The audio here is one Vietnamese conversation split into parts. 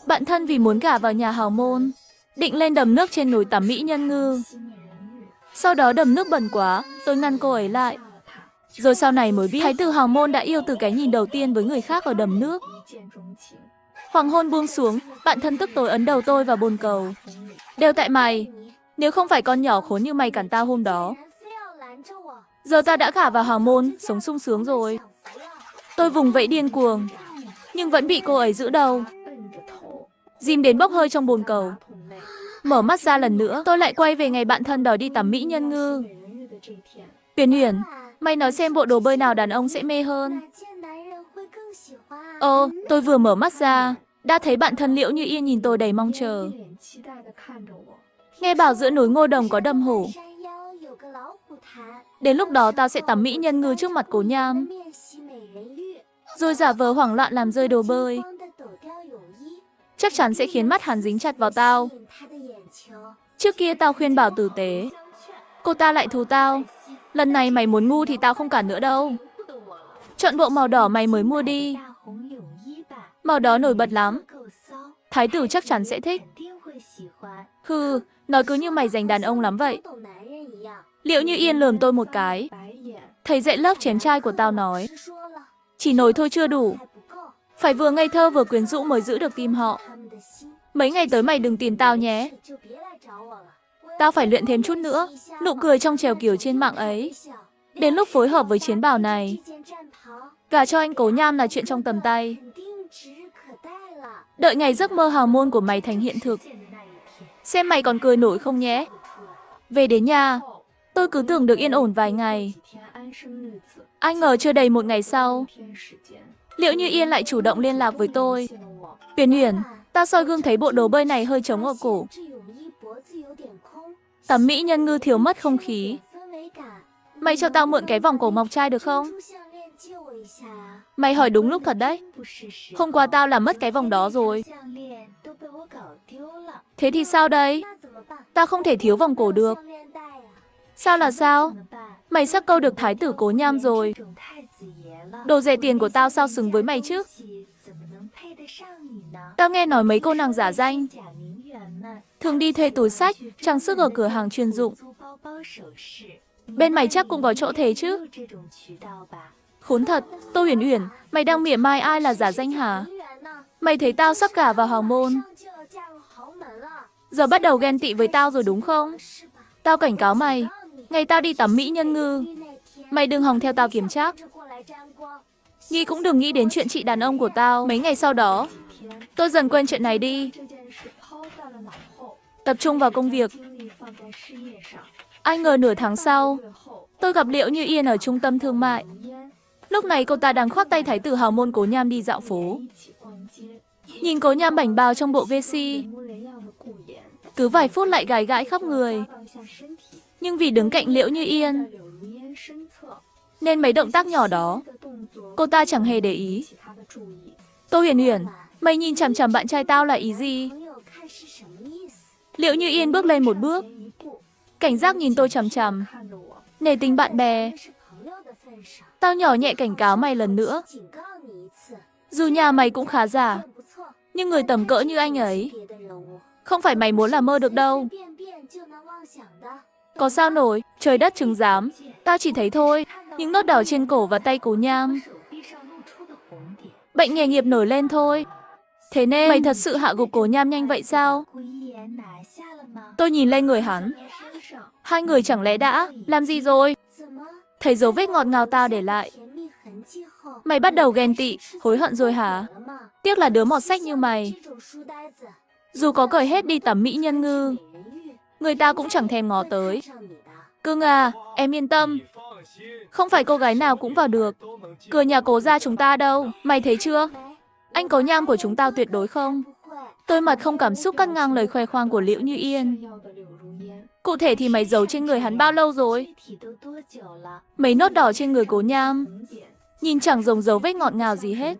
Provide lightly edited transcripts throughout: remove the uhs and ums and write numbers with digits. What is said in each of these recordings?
Bạn thân vì muốn gả vào nhà hào môn, định lên đầm nước trên núi tắm mỹ nhân ngư. Sau đó đầm nước bẩn quá, tôi ngăn cô ấy lại. Rồi sau này mới biết, thái tử hào môn đã yêu từ cái nhìn đầu tiên với người khác ở đầm nước. Hoàng hôn buông xuống, bạn thân tức tối ấn đầu tôi vào bồn cầu. Đều tại mày, nếu không phải con nhỏ khốn như mày cản tao hôm đó. Giờ ta đã gả vào hào môn, sống sung sướng rồi. Tôi vùng vẫy điên cuồng, nhưng vẫn bị cô ấy giữ đầu. Dìm đến bốc hơi trong bồn cầu. Mở mắt ra lần nữa, tôi lại quay về ngày bạn thân đòi đi tắm mỹ nhân ngư. Uyển Uyển, mày nói xem bộ đồ bơi nào đàn ông sẽ mê hơn. Tôi vừa mở mắt ra, đã thấy bạn thân Liễu Như Yên nhìn tôi đầy mong chờ. Nghe bảo giữa núi Ngô Đồng có đầm hổ. Đến lúc đó tao sẽ tắm mỹ nhân ngư trước mặt Cố Nham. Rồi giả vờ hoảng loạn làm rơi đồ bơi. Chắc chắn sẽ khiến mắt hắn dính chặt vào tao. Trước kia tao khuyên bảo tử tế, cô ta lại thù tao. Lần này mày muốn ngu thì tao không cản nữa đâu. Chọn bộ màu đỏ mày mới mua đi. Màu đó nổi bật lắm. Thái tử chắc chắn sẽ thích. Hừ, nói cứ như mày dành đàn ông lắm vậy. Liễu Như Yên lườm tôi một cái. Thầy dạy lớp chém trai của tao nói, chỉ nổi thôi chưa đủ, phải vừa ngây thơ vừa quyến rũ mới giữ được tim họ. Mấy ngày tới mày đừng tìm tao nhé. Tao phải luyện thêm chút nữa. Nụ cười trong trèo kiểu trên mạng ấy. Đến lúc phối hợp với chiến bào này, gả cho anh Cố Nham là chuyện trong tầm tay. Đợi ngày giấc mơ hào môn của mày thành hiện thực, xem mày còn cười nổi không nhé. Về đến nhà, tôi cứ tưởng được yên ổn vài ngày. Ai ngờ chưa đầy một ngày sau, Liễu Như Yên lại chủ động liên lạc với tôi. Uyển Uyển, ta soi gương thấy bộ đồ bơi này hơi trống ở cổ. Tắm mỹ nhân ngư thiếu mất không khí. Mày cho tao mượn cái vòng cổ mọc trai được không? Mày hỏi đúng lúc thật đấy. Hôm qua tao làm mất cái vòng đó rồi. Thế thì sao đây? Tao không thể thiếu vòng cổ được. Sao là sao? Mày sắp câu được thái tử Cố Nham rồi. Đồ rẻ tiền của tao sao xứng với mày chứ? Tao nghe nói mấy cô nàng giả danh thường đi thuê túi xách, trang sức ở cửa hàng chuyên dụng. Bên mày chắc cũng có chỗ thế chứ? Khốn thật, Tô Uyển Uyển, mày đang mỉa mai ai là giả danh hả? Mày thấy tao sắp gả vào hào môn, giờ bắt đầu ghen tị với tao rồi đúng không? Tao cảnh cáo mày, ngày tao đi tắm mỹ nhân ngư, mày đừng hòng theo tao kiểm tra. Nghĩ cũng đừng nghĩ đến chuyện chị đàn ông của tao. Mấy ngày sau đó, tôi dần quên chuyện này đi, tập trung vào công việc. Ai ngờ nửa tháng sau, tôi gặp Liễu Như Yên ở trung tâm thương mại. Lúc này cô ta đang khoác tay thái tử hào môn Cố Nham đi dạo phố. Nhìn Cố Nham bảnh bao trong bộ vesti, cứ vài phút lại gái gãi khắp người. Nhưng vì đứng cạnh Liễu Như Yên, nên mấy động tác nhỏ đó, cô ta chẳng hề để ý. Tô Uyển Uyển, mày nhìn chằm chằm bạn trai tao là ý gì? Liễu Như Yên bước lên một bước, cảnh giác nhìn tôi chằm chằm. Nể tình bạn bè, tao nhỏ nhẹ cảnh cáo mày lần nữa. Dù nhà mày cũng khá giả, nhưng người tầm cỡ như anh ấy, không phải mày muốn là mơ được đâu. Có sao nổi, trời đất chứng giám. Tao chỉ thấy thôi, những nốt đỏ trên cổ và tay Cố Nham. Bệnh nghề nghiệp nổi lên thôi. Thế nên, mày thật sự hạ gục Cố Nham nhanh vậy sao? Tôi nhìn lên người hắn. Hai người chẳng lẽ đã làm gì rồi? Thấy dấu vết ngọt ngào tao để lại. Mày bắt đầu ghen tị, hối hận rồi hả? Tiếc là đứa mọt sách như mày, dù có cởi hết đi tắm mỹ nhân ngư, người ta cũng chẳng thèm ngó tới. Cưng à, em yên tâm, không phải cô gái nào cũng vào được cửa nhà Cố gia chúng ta đâu. Mày thấy chưa? Anh Cố Nham của chúng tao tuyệt đối không. Tôi mặt không cảm xúc cắt ngang lời khoe khoang của Liễu Như Yên. Cụ thể thì mày giấu trên người hắn bao lâu rồi? Mấy nốt đỏ trên người Cố Nham nhìn chẳng giống dấu vết ngọt ngào gì hết.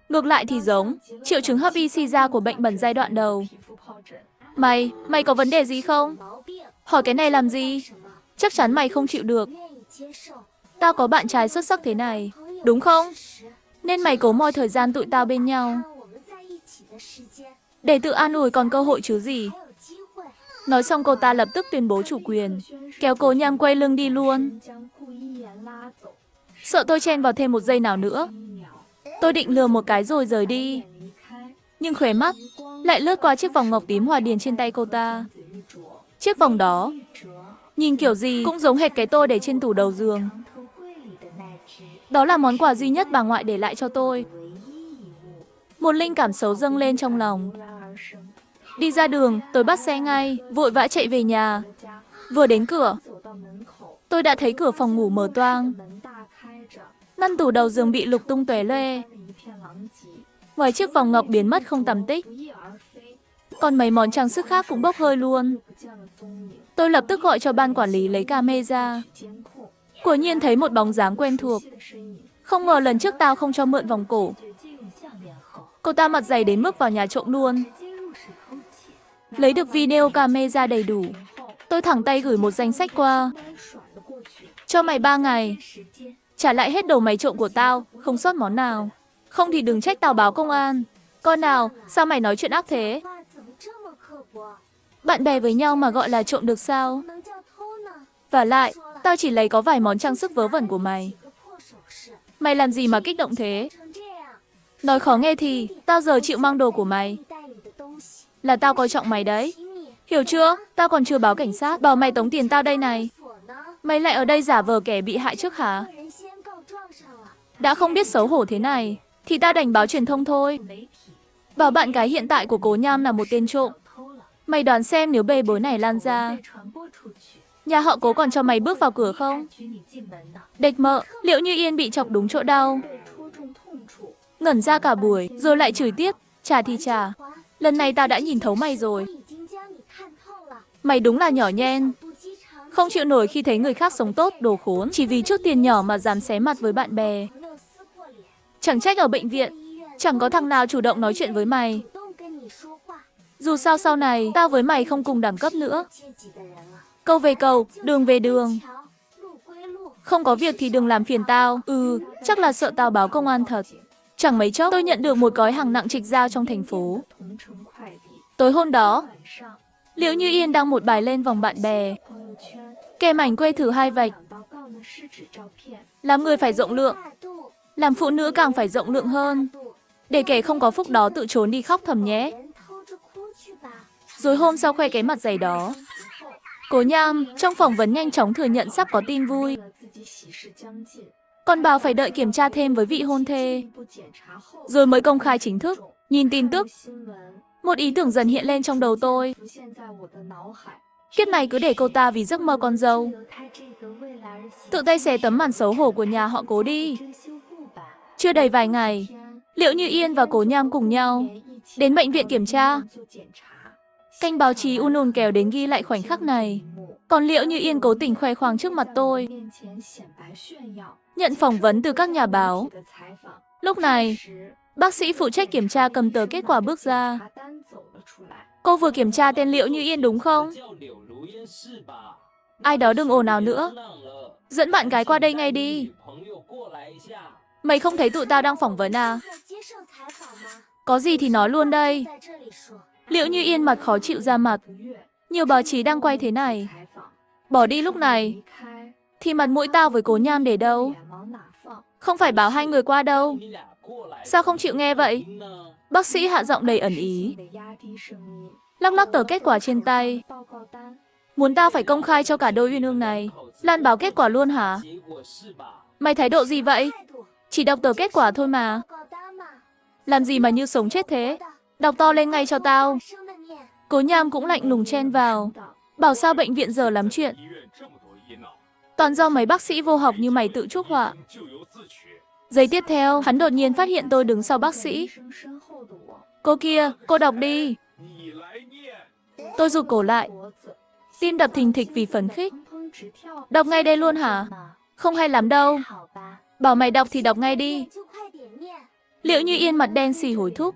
Ngược lại thì giống triệu chứng hấp y da của bệnh bẩn giai đoạn đầu. Mày có vấn đề gì không? Hỏi cái này làm gì? Chắc chắn mày không chịu được. Tao có bạn trai xuất sắc thế này, đúng không? Nên mày cố moi thời gian tụi tao bên nhau. Để tự an ủi còn cơ hội chứ gì. Nói xong cô ta lập tức tuyên bố chủ quyền, kéo Cố Nham quay lưng đi luôn. Sợ tôi chen vào thêm một giây nào nữa, tôi định lừa một cái rồi rời đi. Nhưng khóe mắt lại lướt qua chiếc vòng ngọc tím hòa điền trên tay cô ta. Chiếc vòng đó, nhìn kiểu gì cũng giống hệt cái tôi để trên tủ đầu giường. Đó là món quà duy nhất bà ngoại để lại cho tôi. Một linh cảm xấu dâng lên trong lòng. Đi ra đường, tôi bắt xe ngay, vội vã chạy về nhà. Vừa đến cửa, tôi đã thấy cửa phòng ngủ mở toang. Ngăn tủ đầu giường bị lục tung tóe loe. Ngoài chiếc vòng ngọc biến mất không tăm tích, còn mấy món trang sức khác cũng bốc hơi luôn. Tôi lập tức gọi cho ban quản lý lấy camera. Quả nhiên thấy một bóng dáng quen thuộc. Không ngờ lần trước tao không cho mượn vòng cổ. Cô ta mặt dày đến mức vào nhà trộm luôn. Lấy được video camera đầy đủ, tôi thẳng tay gửi một danh sách qua. Cho mày 3 ngày, trả lại hết đồ mày trộm của tao, không sót món nào. Không thì đừng trách tao báo công an. Con nào, sao mày nói chuyện ác thế? Bạn bè với nhau mà gọi là trộm được sao? Và lại, tao chỉ lấy có vài món trang sức vớ vẩn của mày. Mày làm gì mà kích động thế? Nói khó nghe thì, tao giờ chịu mang đồ của mày. Là tao coi trọng mày đấy. Hiểu chưa? Tao còn chưa báo cảnh sát, bảo mày tống tiền tao đây này. Mày lại ở đây giả vờ kẻ bị hại trước hả? Đã không biết xấu hổ thế này, thì tao đành báo truyền thông thôi. Bảo bạn gái hiện tại của Cố Nham là một tên trộm. Mày đoán xem nếu bê bối này lan ra, nhà họ Cố còn cho mày bước vào cửa không? Địch mợ, Liệu Như Yên bị chọc đúng chỗ đau. Ngẩn ra cả buổi, rồi lại chửi tiếp. Chà thì chà, lần này tao đã nhìn thấu mày rồi. Mày đúng là nhỏ nhen. Không chịu nổi khi thấy người khác sống tốt, đồ khốn. Chỉ vì chút tiền nhỏ mà dám xé mặt với bạn bè. Chẳng trách ở bệnh viện, chẳng có thằng nào chủ động nói chuyện với mày. Dù sao sau này, tao với mày không cùng đẳng cấp nữa. Câu về câu, đường về đường. Không có việc thì đừng làm phiền tao. Chắc là sợ tao báo công an thật. Chẳng mấy chốc tôi nhận được một gói hàng nặng trịch giao trong thành phố. Tối hôm đó, Liệu Như Yên đăng một bài lên vòng bạn bè, kèm ảnh quê thử 2 vạch. Làm người phải rộng lượng, làm phụ nữ càng phải rộng lượng hơn, để kẻ không có phúc đó tự trốn đi khóc thầm nhé. Rồi hôm sau khoe cái mặt dày đó, Cố Nham trong phỏng vấn nhanh chóng thừa nhận sắp có tin vui. Còn bảo phải đợi kiểm tra thêm với vị hôn thê, rồi mới công khai chính thức. Nhìn tin tức, một ý tưởng dần hiện lên trong đầu tôi. Kiếp này cứ để cô ta vì giấc mơ con dâu, tự tay xé tấm màn xấu hổ của nhà họ Cố đi. Chưa đầy vài ngày, Liệu Như Yên và Cố Nham cùng nhau đến bệnh viện kiểm tra. Kênh báo chí ùn kéo đến ghi lại khoảnh khắc này. Còn Liệu Như Yên cố tình khoe khoang trước mặt tôi, nhận phỏng vấn từ các nhà báo. Lúc này, bác sĩ phụ trách kiểm tra cầm tờ kết quả bước ra. Cô vừa kiểm tra tên Liệu Như Yên đúng không? Ai đó đừng ồn ào nữa. Dẫn bạn gái qua đây ngay đi. Mày không thấy tụi tao đang phỏng vấn à? Có gì thì nói luôn đây. Liệu Như Yên mặt khó chịu ra mặt. Nhiều báo chí đang quay thế này. Bỏ đi lúc này thì mặt mũi tao với Cố Nham để đâu? Không phải báo 2 người qua đâu. Sao không chịu nghe vậy? Bác sĩ hạ giọng đầy ẩn ý, lắc lắc tờ kết quả trên tay. Muốn tao phải công khai cho cả đôi uyên ương này, lan báo kết quả luôn hả? Mày thái độ gì vậy? Chỉ đọc tờ kết quả thôi mà. Làm gì mà như sống chết thế? Đọc to lên ngay cho tao. Cố Nham cũng lạnh lùng chen vào, bảo sao bệnh viện giờ lắm chuyện. Toàn do mấy bác sĩ vô học như mày tự chuốc họa. Giây tiếp theo, hắn đột nhiên phát hiện tôi đứng sau bác sĩ. Cô kia, cô đọc đi. Tôi rụt cổ lại, tim đập thình thịch vì phấn khích. Đọc ngay đây luôn hả? Không hay lắm đâu. Bảo mày đọc thì đọc ngay đi. Liệu Như Yên mặt đen xì hối thúc.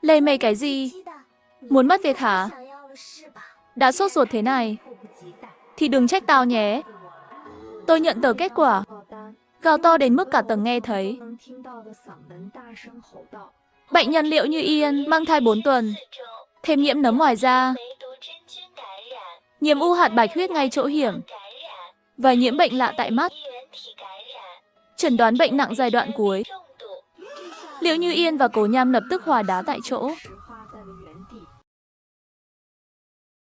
Lây mây cái gì? Muốn mất việc hả? Đã sốt ruột thế này thì đừng trách tao nhé. Tôi nhận tờ kết quả, gào to đến mức cả tầng nghe thấy. Bệnh nhân Liệu Như Yên mang thai 4 tuần, thêm nhiễm nấm ngoài da, nhiễm u hạt bạch huyết ngay chỗ hiểm và nhiễm bệnh lạ tại mắt. Chẩn đoán bệnh nặng giai đoạn cuối. Liệu Như Yên và Cố Nham lập tức hòa đá tại chỗ.